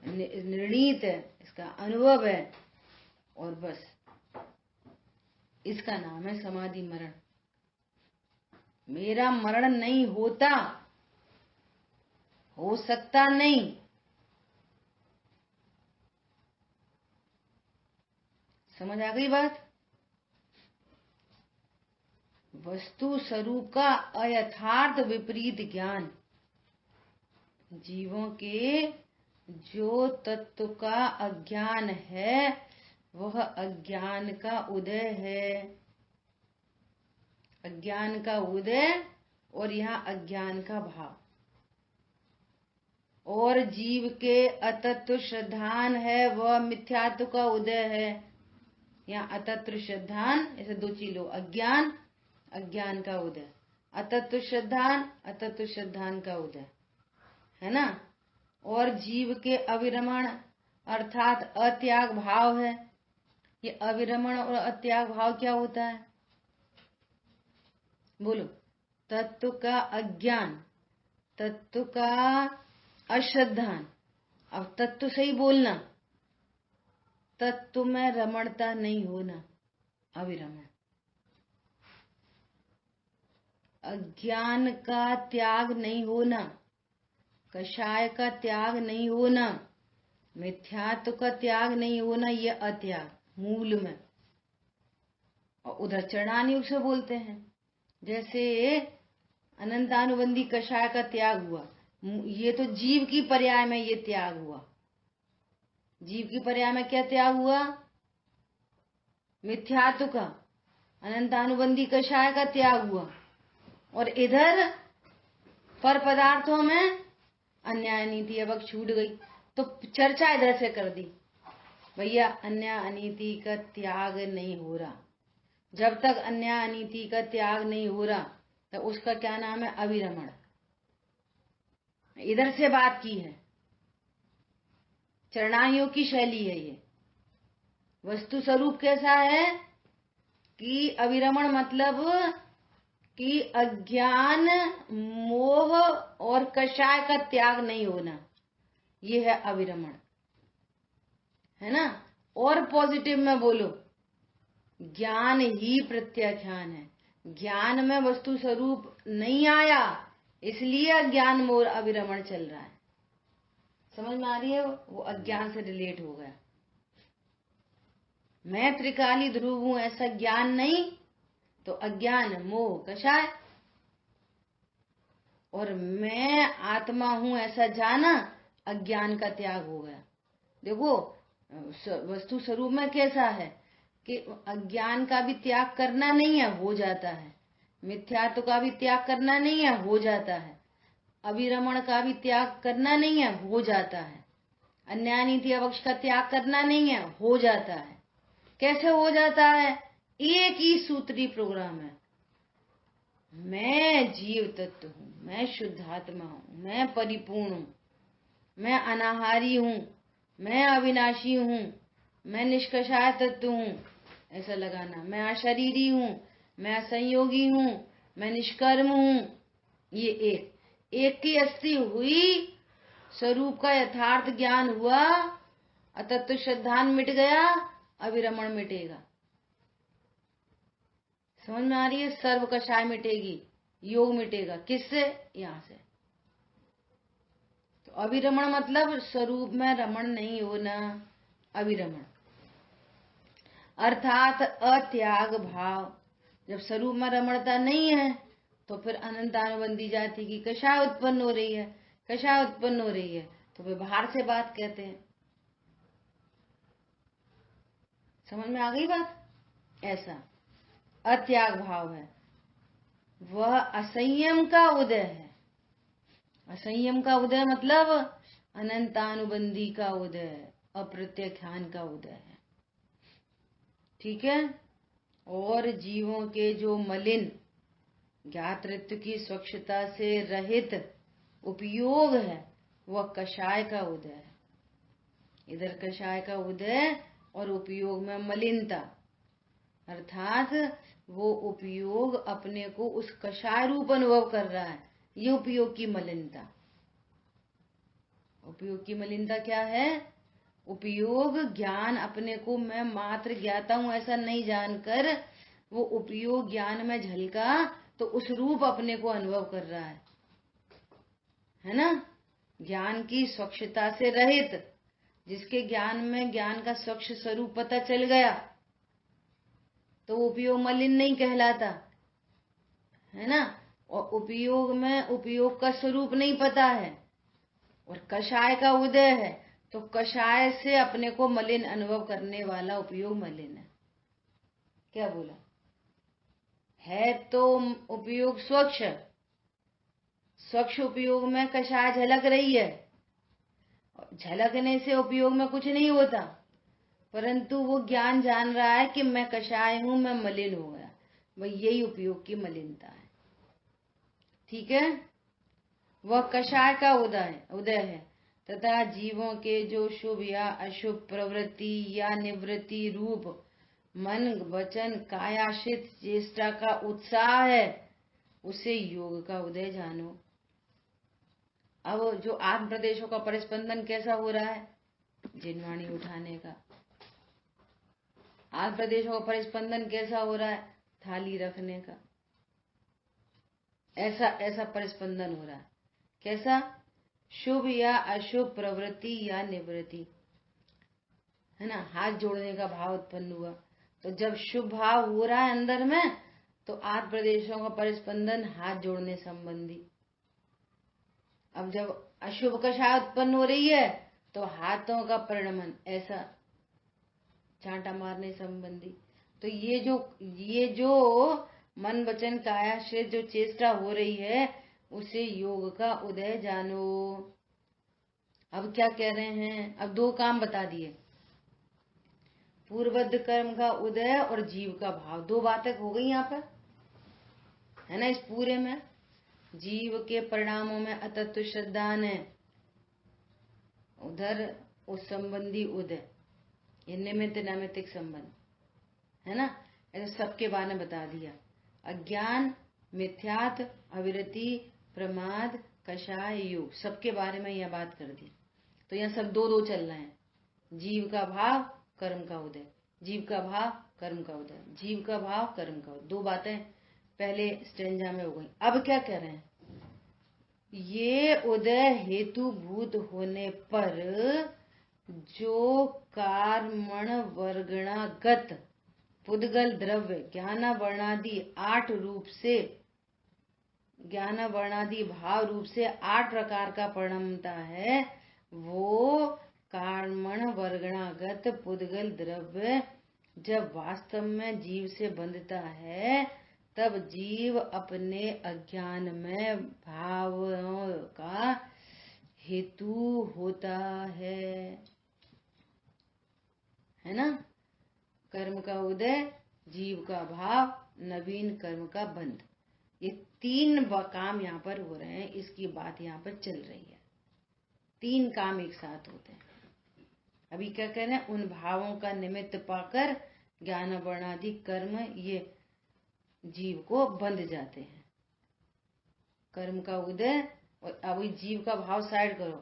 निर्णीत है, इसका अनुभव है, और बस इसका नाम है समाधि मरण। मेरा मरण नहीं होता, हो सकता नहीं। समझ आ गई बात? वस्तु स्वरूप का अयथार्थ विपरीत ज्ञान, जीवों के जो तत्व का अज्ञान है वह अज्ञान का उदय है। अज्ञान का उदय, और यहाँ अज्ञान का भाव। और जीव के अतत्व श्रद्धान है वह मिथ्यात्व का उदय है। यहाँ अतत्व श्रद्धान, ऐसे दो चीजों, अज्ञान अज्ञान का उदय, अतत्व श्रद्धान अतत्व श्रद्धान का उदय, है ना। और जीव के अविरमण अर्थात अत्याग भाव है। ये अविरमण और अत्याग भाव क्या होता है? बोलो। तत्व का अज्ञान, तत्व का अश्रद्धान। अब तत्व सही बोलना, तत्व में रमणता नहीं होना, अविरमण। अज्ञान का त्याग नहीं होना, कषाय का त्याग नहीं होना, मिथ्यात्व का त्याग नहीं होना, ये अत्याग मूल में। और उधर चरणान युग से बोलते हैं, जैसे अनंतानुबंधी कषाय का त्याग हुआ, ये तो जीव की पर्याय में ये त्याग हुआ। जीव की पर्याय में क्या त्याग हुआ? मिथ्यात्व का, अनंतानुबंधी कषाय का त्याग हुआ। और इधर पर पदार्थों में अन्याय नीति अब छूट गई, तो चर्चा इधर से कर दी, भैया अन्याय अनीति का त्याग नहीं हो रहा। जब तक अन्याय अनीति का त्याग नहीं हो रहा तो उसका क्या नाम है? अविरमण। इधर से बात की है, चरणाइयों की शैली है ये। वस्तु स्वरूप कैसा है कि अविरमण मतलब कि अज्ञान मोह और कषाय का त्याग नहीं होना, ये है अविरमण, है ना। और पॉजिटिव में बोलो, ज्ञान ही प्रत्याख्यान है। ज्ञान में वस्तु स्वरूप नहीं आया, इसलिए अज्ञान मोह अविरमण चल रहा है। समझ में आ रही है? वो अज्ञान से रिलेट हो गया। मैं त्रिकाली ध्रुव हूं ऐसा ज्ञान नहीं, तो अज्ञान मोह कषाय। और मैं आत्मा हूं ऐसा जाना, अज्ञान का त्याग हो गया। देखो वस्तु स्वरूप में कैसा है कि अज्ञान का भी त्याग करना नहीं है, हो जाता है। मिथ्यात्व का भी त्याग करना नहीं है, हो जाता है। अविरमण का भी त्याग करना नहीं है, हो जाता है। अन्यानीति अवक्ष का त्याग करना नहीं है, हो जाता है। कैसे हो जाता है? एक ही सूत्री प्रोग्राम है। मैं जीव तत्व हूं, मैं शुद्धात्मा हूं, मैं परिपूर्ण हूं, मैं अनाहारी हूं, मैं अविनाशी हूं, मैं निष्कषाय तत्व हूं, ऐसा लगाना। मैं अशरीरी हूं, मैं असंयोगी हूं, मैं निष्कर्म हूं। ये एक की अस्थि हुई, स्वरूप का यथार्थ ज्ञान हुआ, अतत्व श्रद्धान मिट गया, अविरमण मिटेगा। समझ में आ रही है? सर्व कषाय मिटेगी, योग मिटेगा। किससे? यहां से। तो अविरमण मतलब स्वरूप में रमण नहीं होना, अविरमण अर्थात अत्याग भाव। जब स्वरूप में रमणता नहीं है तो फिर अनंतानुबंधी जाति की कषाय उत्पन्न हो रही है। कषाय उत्पन्न हो रही है तो वे बाहर से बात कहते हैं। समझ में आ गई बात? ऐसा अत्याग भाव है, वह असंयम का उदय है। असंयम का उदय मतलब अनंतानुबंधी का उदय, अप्रत्याख्यान का उदय है। ठीक है। और जीवों के जो मलिन ज्ञातृत्व की स्वच्छता से रहित उपयोग है, वह कषाय का उदय है। इधर कषाय का उदय और उपयोग में मलिनता, अर्थात वो उपयोग अपने को उस कषाय रूप अनुभव कर रहा है। ये उपयोग की मलिनता। उपयोग की मलिनता क्या है? उपयोग ज्ञान अपने को मैं मात्र ज्ञाता हूं ऐसा नहीं जानकर वो उपयोग ज्ञान में झलका तो उस रूप अपने को अनुभव कर रहा है ना? ज्ञान की स्वच्छता से रहित, जिसके ज्ञान में ज्ञान का स्वच्छ स्वरूप पता चल गया तो उपयोग मलिन नहीं कहलाता, है ना? और उपयोग में उपयोग का स्वरूप नहीं पता है और कषाय का उदय है तो कषाय से अपने को मलिन अनुभव करने वाला उपयोग मलिन है। क्या बोला है? तो उपयोग स्वच्छ, स्वच्छ उपयोग में कषाय झलक रही है। झलकने से उपयोग में कुछ नहीं होता, परंतु वो ज्ञान जान रहा है कि मैं कषाय हूं, मैं मलिन हो गया। वह यही उपयोग की मलिनता है। ठीक है। वह कषाय का उदय है तथा जीवों के जो शुभ या अशुभ प्रवृत्ति या निवृत्ति रूप मन वचन कायाश्रित चेष्टा का उत्साह है, उसे योग का उदय जानो। अब जो आत्म प्रदेशों का परिस्पंदन कैसा हो रहा है? जिनवाणी उठाने का। आत्म प्रदेशों का परिस्पंदन कैसा हो रहा है? थाली रखने का। ऐसा परिस्पंदन हो रहा है। कैसा? शुभ या अशुभ प्रवृत्ति या निवृत्ति, है ना? हाथ जोड़ने का भाव उत्पन्न हुआ तो जब शुभ भाव हो रहा है अंदर में तो आठ प्रदेशों का परिस्पंदन हाथ जोड़ने संबंधी। अब जब अशुभ कषाय उत्पन्न हो रही है तो हाथों का परिणमन, ऐसा चांटा मारने संबंधी। तो ये जो मन वचन काया से जो चेष्टा हो रही है उसे योग का उदय जानो। अब क्या कह रहे हैं? अब दो काम बता दिए, पूर्वबद्ध कर्म का उदय और जीव का भाव। दो बातें हो गई यहाँ पर, है ना? इस पूरे में जीव के परिणामों में अतत्व श्रद्धान है, उधर उस संबंधी उदय, ये निमित्त नैमित्तिक संबंध, है ना? ऐसे सबके बारे में बता दिया। अज्ञान, मिथ्यात्व, अविरति, प्रमाद, कषाय, योग, सबके बारे में यह बात कर दी। तो यहाँ सब दो चल रहे हैं, जीव का भाव कर्म का उदय, जीव का भाव कर्म का उदय, जीव का भाव कर्म का उदय। दो बातें पहले स्टेंजा में हो गई। अब क्या कह रहे हैं? ये उदय हेतु भूत होने पर जो कर्मण वर्गणागत पुद्गल द्रव्य ज्ञान वर्णादि 8 रूप से ज्ञान वर्णादि भाव रूप से 8 प्रकार का परिणमता है, वो कर्मण वर्गणागत पुद्गल द्रव्य जब वास्तव में जीव से बंधता है, तब जीव अपने अज्ञान में भावों का हेतु होता है ना। कर्म का उदय, जीव का भाव, नवीन कर्म का बंध, ये 3 काम यहाँ पर हो रहे हैं। इसकी बात यहाँ पर चल रही है। 3 काम एक साथ होते हैं। अभी क्या कह रहे हैं? उन भावों का निमित्त पाकर ज्ञान वर्णादि कर्म ये जीव को बंध जाते हैं। कर्म का उदय, और अभी जीव का भाव साइड करो।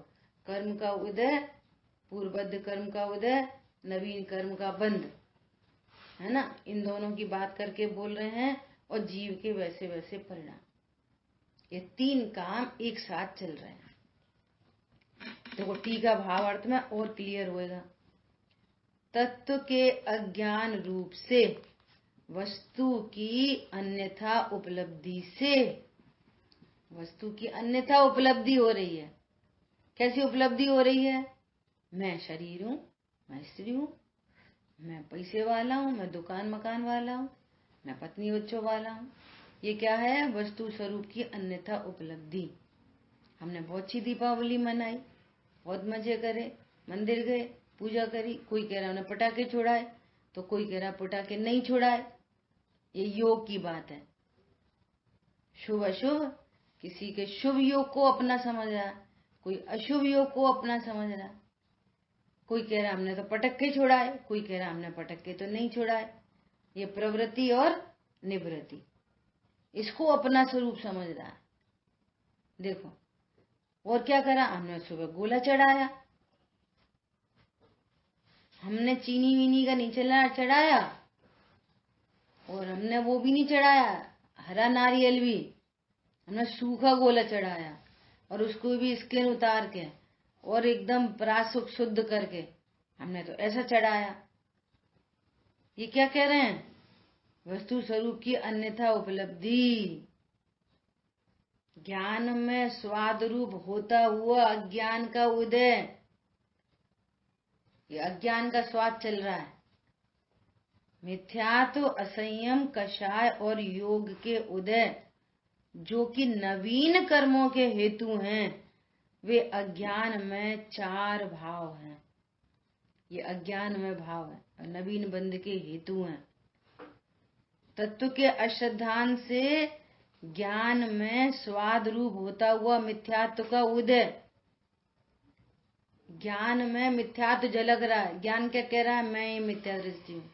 कर्म का उदय, पूर्वबद्ध कर्म का उदय, नवीन कर्म का बंध, है ना। इन दोनों की बात करके बोल रहे हैं, और जीव के वैसे वैसे परिणाम। ये 3 काम एक साथ चल रहे हैं। देखो टी का भाव अर्थ में और क्लियर होएगा। तत्व के अज्ञान रूप से वस्तु की अन्यथा उपलब्धि से, वस्तु की अन्यथा उपलब्धि हो रही है। कैसी उपलब्धि हो रही है? मैं शरीर हूँ, मैं स्त्री हूँ, मैं पैसे वाला हूँ, मैं दुकान मकान वाला हूँ, मैं पत्नी बच्चों वाला हूँ। ये क्या है? वस्तु स्वरूप की अन्यथा उपलब्धि। हमने बहुत अच्छी दीपावली मनाई, बहुत मजे करे, मंदिर गए, पूजा करी। कोई कह रहा उन्हें पटाखे छुड़ाए, तो कोई कह रहा पटाखे नहीं छुड़ाए। ये योग की बात है। शुभ अशुभ, किसी के शुभ योग को अपना समझ रहा, कोई अशुभ योग को अपना समझ रहा। कोई कह रहा हमने तो पटाखे छुड़ाए, कोई कह रहा हमने पटाखे तो नहीं छुड़ाए। ये प्रवृत्ति और निवृत्ति, इसको अपना स्वरूप समझ रहा है। देखो, और क्या करा? हमने सुबह गोला चढ़ाया, हमने चीनी वीनी का नहीं चढ़ाया, और हमने वो भी नहीं चढ़ाया हरा नारियल भी, हमने सूखा गोला चढ़ाया, और उसको भी स्किन उतार के और एकदम प्रासुक शुद्ध करके हमने तो ऐसा चढ़ाया। ये क्या कह रहे हैं? वस्तु स्वरूप की अन्यथा उपलब्धि। ज्ञान में स्वाद रूप होता हुआ अज्ञान का उदय, ये अज्ञान का स्वाद चल रहा है। मिथ्यात्व, असंयम, कषाय और योग के उदय, जो कि नवीन कर्मों के हेतु हैं, वे अज्ञान में 4 भाव हैं। ये अज्ञान में भाव है और नवीन बंध के हेतु हैं। तत्व के अश्रद्धान से ज्ञान में स्वाद रूप होता हुआ मिथ्यात्व का उदय। ज्ञान में मिथ्यात्व झलक रहा है। ज्ञान क्या कह रहा है? मैं ये मिथ्या दृष्टि हूँ,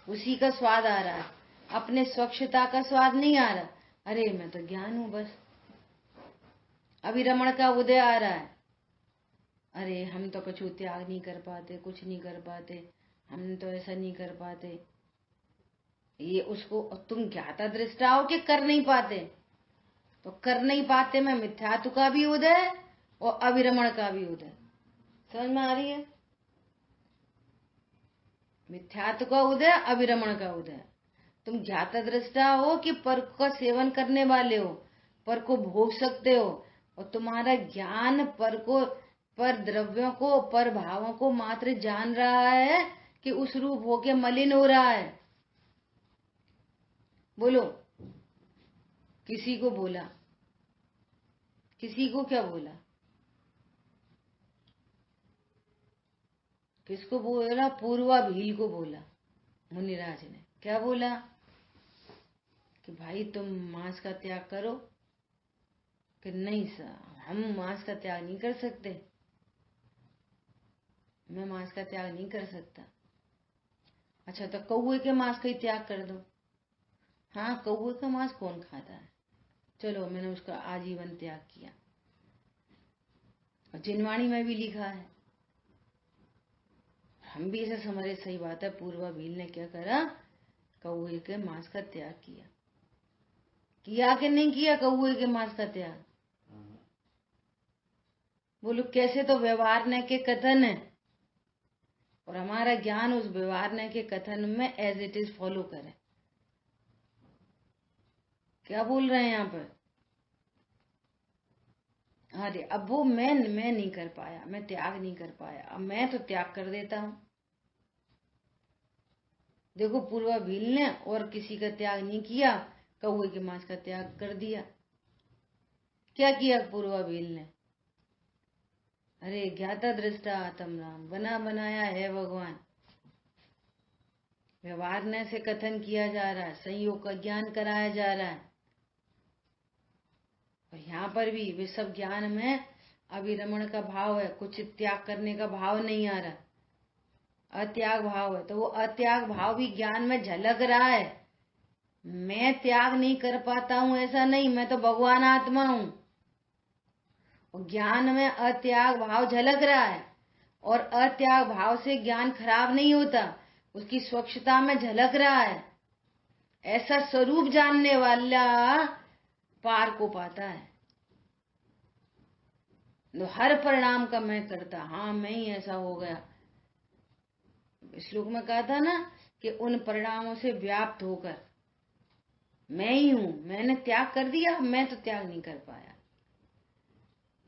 उसी का स्वाद आ रहा है। अपने स्वच्छता का स्वाद नहीं आ रहा। अरे मैं तो ज्ञान हूं बस। अभिरमण का उदय आ रहा है। अरे हम तो कुछ त्याग नहीं कर पाते, कुछ नहीं कर पाते, हम तो ऐसा नहीं कर पाते। ये उसको तुम ज्ञाता दृष्टा हो कि कर नहीं पाते, तो कर नहीं पाते में मिथ्यात्व का भी उदय और अविरमण का भी उदय। समझ में आ रही है? मिथ्यात्व का उदय, अविरमण का उदय। तुम ज्ञाता दृष्टा हो कि पर का सेवन करने वाले हो, पर को भोग सकते हो, और तुम्हारा ज्ञान पर को, पर द्रव्यों को, पर भावों को मात्र जान रहा है कि उस रूप होके मलिन हो रहा है। बोलो, किसी को बोला, किसी को क्या बोला? किसको बोला? पूर्वा भील को बोला। मुनिराज ने क्या बोला कि भाई तुम मांस का त्याग करो। कि नहीं सर, हम मांस का त्याग नहीं कर सकते, मैं मांस का त्याग नहीं कर सकता। अच्छा तो कौवे के मांस का ही त्याग कर दो। हाँ, कौवे का मांस कौन खाता है? चलो मैंने उसका आजीवन त्याग किया। और जिनवाणी में भी लिखा है, हम भी ऐसा समझे सही बात है। पूर्वा भील ने क्या करा? कौवे के मांस का त्याग किया। किया कि नहीं किया कौवे के मांस का त्याग? बोलो कैसे? तो व्यवहारने के कथन है, और हमारा ज्ञान उस व्यवहारने के कथन में एज इट इज फॉलो करे। क्या बोल रहे हैं यहाँ पर? अरे अब वो मैं नहीं कर पाया, मैं त्याग नहीं कर पाया, अब मैं तो त्याग कर देता हूं। देखो पूर्वा भील ने और किसी का त्याग नहीं किया, कौवे के मांस का त्याग कर दिया। क्या किया पूर्वा भील ने? अरे ज्ञाता दृष्टा आत्म राम, बना बनाया है भगवान। व्यवहार ने से कथन किया जा रहा है, संयोग का ज्ञान कराया जा रहा है। और यहाँ पर भी वे सब ज्ञान में अभिरमण का भाव है, कुछ त्याग करने का भाव नहीं आ रहा, अत्याग भाव है। तो वो अत्याग भाव भी ज्ञान में झलक रहा है। मैं त्याग नहीं कर पाता हूं ऐसा नहीं, मैं तो भगवान आत्मा हूं। और ज्ञान में अत्याग भाव झलक रहा है, और अत्याग भाव से ज्ञान खराब नहीं होता, उसकी स्वच्छता में झलक रहा है। ऐसा स्वरूप जानने वाला पार को पाता है। तो हर परिणाम का मैं करता, हाँ मैं ही ऐसा हो गया। श्लोक में कहा था ना कि उन परिणामों से व्याप्त होकर मैं ही हूं, मैंने त्याग कर दिया, मैं तो त्याग नहीं कर पाया।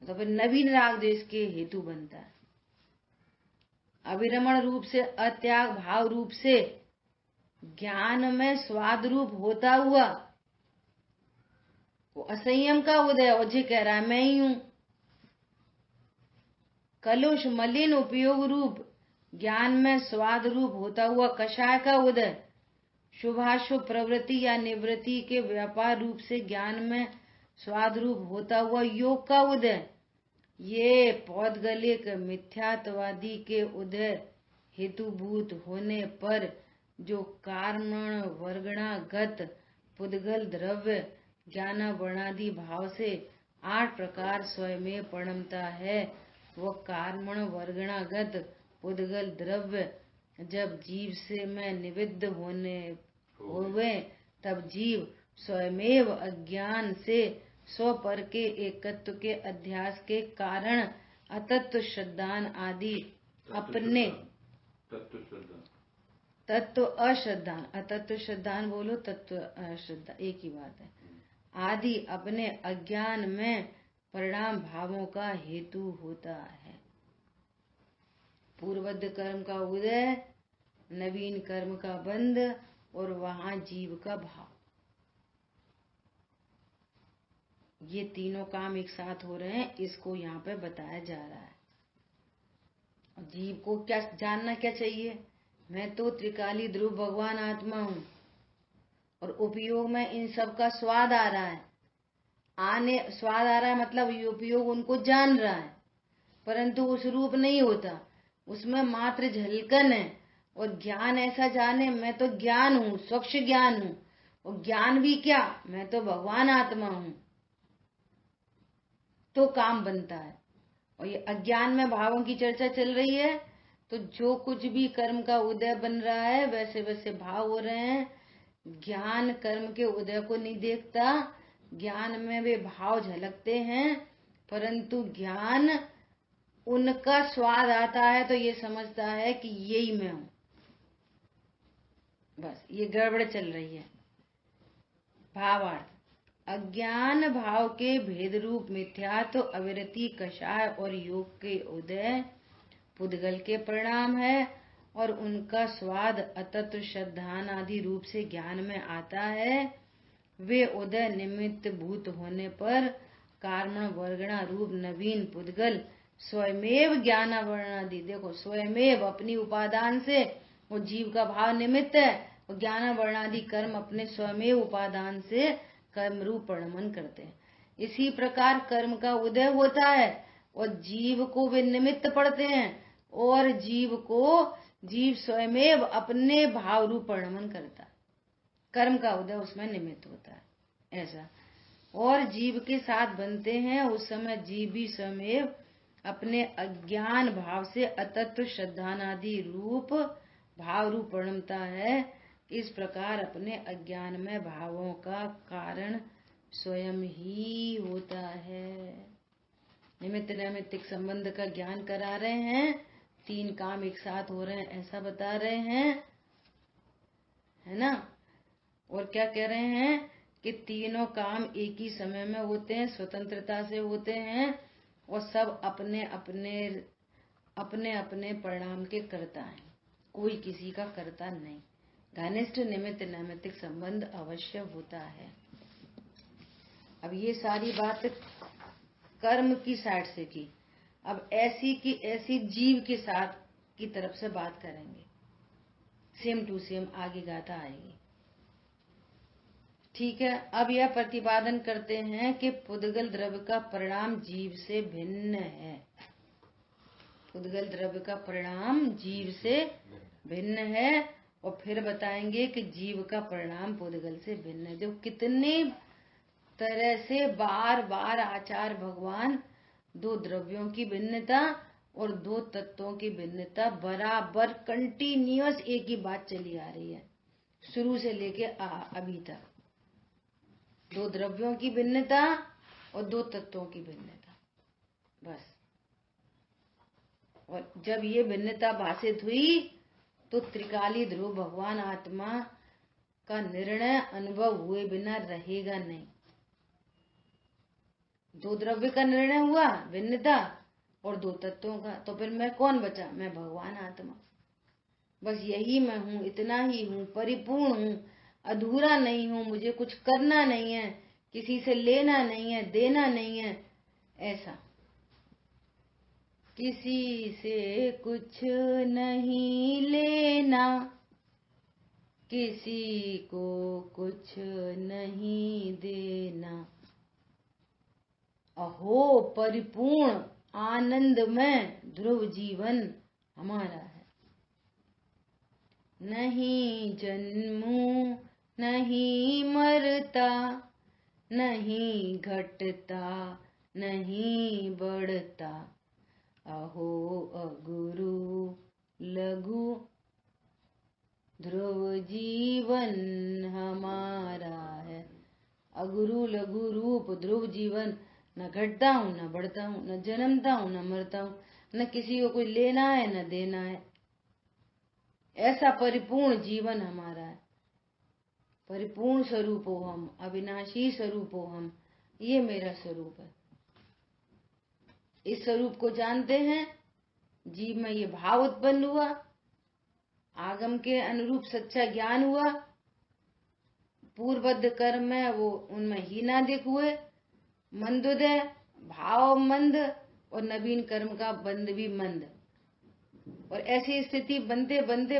तो फिर नवीन राग द्वेष के हेतु बनता है। अभिरमण रूप से अत्याग भाव रूप से ज्ञान में स्वाद रूप होता हुआ वो असंयम का उदय अजय कह रहा है मैं ही हूं। कलुष मलिन उपयोग रूप ज्ञान में स्वाद रूप होता हुआ कषाय का उदय, शुभाशुभ प्रवृत्ति या निवृत्ति के व्यापार रूप से ज्ञान में स्वाद रूप होता हुआ योग का उदय, ये पौद्गलिक मिथ्यात्वादी के उदय हेतुभूत होने पर जो कारण वर्गणागत पुद्गल द्रव्य ज्ञान वर्णादि भाव से 8 प्रकार स्वयं परिणमता है, वह कारण वर्गणागत पुद्गल द्रव्य जब जीव से में निविद्ध होवे तब जीव स्वयमेव अज्ञान से स्वपर के एकत्व के अध्यास के कारण अतत्व श्रद्धान आदि अपने तत्व अश्रद्धान, अतत्व श्रद्धान बोलो, तत्व अश्रद्धा एक ही बात है, आदि अपने अज्ञान में परिणाम भावों का हेतु होता है। पूर्वध कर्म का उदय, नवीन कर्म का बंध और वहां जीव का भाव, ये तीनों काम एक साथ हो रहे हैं, इसको यहाँ पे बताया जा रहा है। और जीव को क्या जानना क्या चाहिए? मैं तो त्रिकाली ध्रुव भगवान आत्मा हूं, और उपयोग में इन सब का स्वाद आ रहा है। स्वाद आ रहा है मतलब ये उपयोग उनको जान रहा है, परंतु उस रूप नहीं होता, उसमें मात्र झलकन है। और ज्ञान ऐसा जाने मैं तो ज्ञान हूं, स्वच्छ ज्ञान हूं, और ज्ञान भी क्या, मैं तो भगवान आत्मा हूं, तो काम बनता है। और ये अज्ञान में भावों की चर्चा चल रही है, तो जो कुछ भी कर्म का उदय बन रहा है वैसे वैसे भाव हो रहे हैं। ज्ञान कर्म के उदय को नहीं देखता, ज्ञान में वे भाव झलकते हैं, परंतु ज्ञान उनका स्वाद आता है तो ये समझता है कि यही मैं हूं। बस ये गड़बड़ चल रही है। भावार्थ, अज्ञान भाव के भेद रूप मिथ्या तो अविरति कषाय और योग के उदय पुद्गल के परिणाम है, और उनका स्वाद अतत्व श्रद्धान आदि रूप से ज्ञान में आता है। वे उदय निमित्त भूत होने पर कारण वर्गणा रूप नवीन पुद्गल स्वयमेव ज्ञान वर्णादि, देखो स्वयमेव अपनी उपादान से वो जीव का भाव निमित्त है, और ज्ञान वर्णादि कर्म अपने स्वयमेव उपादान से कर्म रूप परिणमन करते हैं। इसी प्रकार कर्म का उदय होता है और जीव को वे निमित्त पड़ते हैं, और जीव स्वयमेव अपने भाव रूप परिणमन करता है। कर्म का उदय उसमें निमित्त होता है ऐसा, और जीव के साथ बनते हैं। उस समय जीव भी स्वयमेव अपने अज्ञान भाव से अतत्व श्रद्धानादि रूप भाव रूप परिणमता है। इस प्रकार अपने अज्ञान में भावों का कारण स्वयं ही होता है। निमित्त नैमित्तिक संबंध का ज्ञान करा रहे हैं, 3 काम एक साथ हो रहे हैं ऐसा बता रहे हैं, है ना। और क्या कह रहे हैं कि तीनों काम एक ही समय में होते हैं, स्वतंत्रता से होते हैं और सब अपने अपने परिणाम के कर्ता हैं, कोई किसी का कर्ता नहीं। घनिष्ठ निमित्त नैमित्तिक संबंध अवश्य होता है। अब ये सारी बात कर्म की साइड से की। अब ऐसी की ऐसी जीव के साथ की तरफ से बात करेंगे, सेम टू सेम आगे गाथा आएगी। ठीक है। अब यह प्रतिपादन करते हैं कि पुद्गल द्रव्य का परिणाम जीव से भिन्न है। पुद्गल द्रव्य का परिणाम जीव से भिन्न है और फिर बताएंगे कि जीव का परिणाम पुद्गल से भिन्न है। जो कितने तरह से बार बार आचार्य भगवान दो द्रव्यों की भिन्नता और दो तत्वों की भिन्नता बराबर कंटिन्यूअस एक ही बात चली आ रही है शुरू से लेके अभी तक। दो द्रव्यों की भिन्नता और दो तत्वों की भिन्नता, बस। और जब ये भिन्नता भाषित हुई तो त्रिकाली ध्रुव भगवान आत्मा का निर्णय अनुभव हुए बिना रहेगा नहीं। दो द्रव्य का निर्णय हुआ भिन्नता और दो तत्वों का, तो फिर मैं कौन बचा? मैं भगवान आत्मा। बस यही मैं हूँ, इतना ही हूँ, परिपूर्ण हूँ, अधूरा नहीं हूँ, मुझे कुछ करना नहीं है, किसी से लेना नहीं है, देना नहीं है। ऐसा किसी से कुछ नहीं लेना, किसी को कुछ नहीं देना। अहो परिपूर्ण आनंदमय ध्रुव जीवन हमारा है। नहीं जन्मू नहीं मरता, नहीं घटता नहीं बढ़ता। अहो अगुरु लघु ध्रुव जीवन हमारा है। अगुरु लघु रूप ध्रुव जीवन, न घटता हूँ न बढ़ता हूँ, न जन्मता हूँ न मरता हूँ, न किसी को कुछ लेना है न देना है। ऐसा परिपूर्ण जीवन हमारा है। परिपूर्ण स्वरूप हो हम, अविनाशी स्वरूप हो हम, ये मेरा स्वरूप है। इस स्वरूप को जानते हैं, जीव में ये भाव उत्पन्न हुआ, आगम के अनुरूप सच्चा ज्ञान हुआ, पूर्वबद्ध कर्म में वो उनमें हीनादिक हुए, मंदोदय भाव मंद और नवीन कर्म का बंद भी मंद। और ऐसी स्थिति बनते बनते